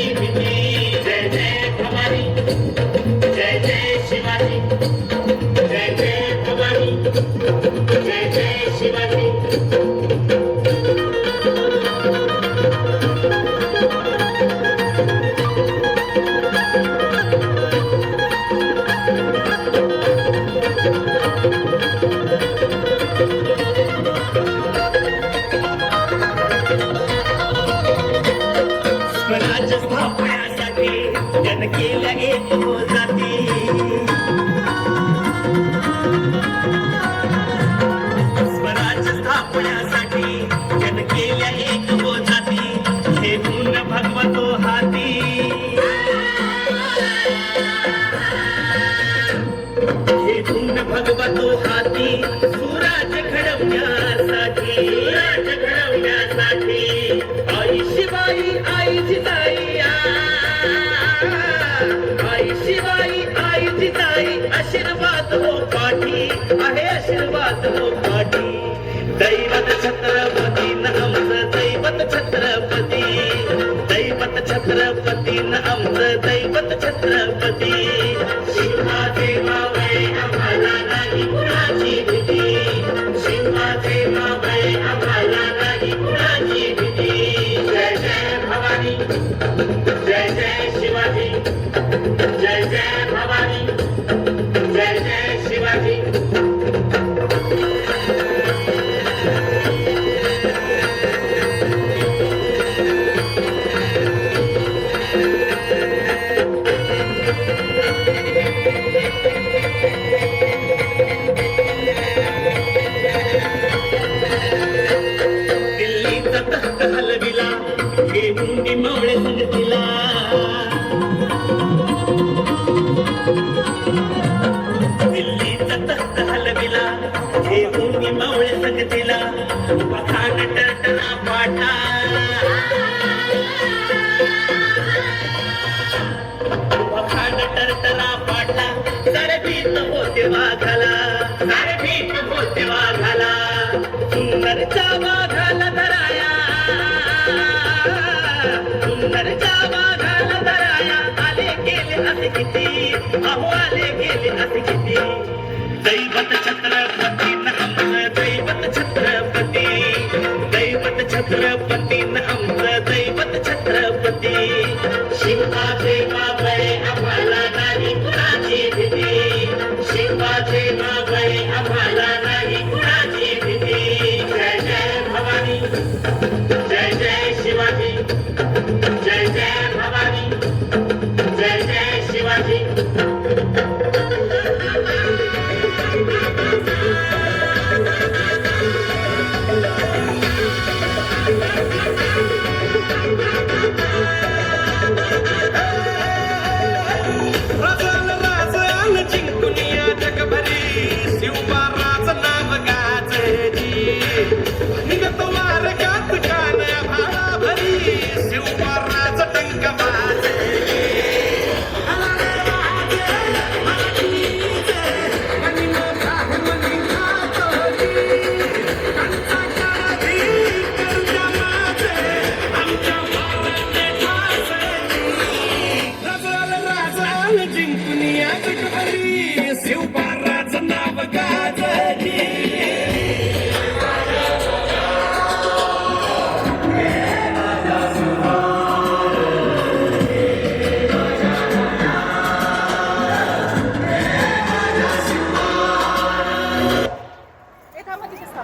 जय जय भवानी, जय जय शिवाजी, जय जय भवानी, जय जय शिवाजी. स्वराज्य स्थापण्यासाठी जन केल्या एक जाती. स्वराज्य स्थापण्यासाठी जन केल्या एक जाती. हे पूर्ण भगवतो हाती. हे पूर्ण भगवतो हाती. सुराज्य घडवण्यासाठी, राज्य घडवण्यासाठी. आई शिवाई आई जिजाई, आई शिवाई आई जिजाई. आशीर्वाद हो पाठी, आहे आशीर्वाद हो पाठी. दैवत छत्रपती न आमचं दैवत छत्रपती. दैवत छत्रपती न आमचं दैवत छत्रपती. शिवाजी मावळे आम्हाला नाही कुणाची भीती. शिवाजी मावळे आम्हाला नाही कुणाची भीती. जय जय भवानी, जय जय शिवाजी, जय जय भवानी, जय जय शिवाजी. दिल्लीचा तख्त हलविला, घेऊन मावळे संगतीला. दिल्लीचा तख्त हलविला, घेऊन मावळे संगतीला. पखाड टरटरा पाटा, पखाड टरटरा पाटा. सारे भीत होते वाघाला, सारे भीत होते वाघाला. सुंदरच्या वाघाला धराया, सुंदरच्या वाघाला धराया. आले गेले असे किती, अहो आले गेले असे किती. दैवत छत्रपती न आमचं दैवत छत्रपती. दैवत छत्रपती न आमचं दैवत छत्रपती. शिवाजी मावळे आम्हाला नाही कुणाची भीती. शिवाजी मावळे आम्हाला नाही कुणाची भीती. जय जय भवानी, जय जय शिवाजी, जय जय भवानी, जय जय शिवाजी. राजाला जिंकून या जगभरी. शिवबाराचं नाव गाजली. निघत वारगात कान्या भाळा भरी. शिवबाराचं टंक वाजली. जिंकून या जगभरी.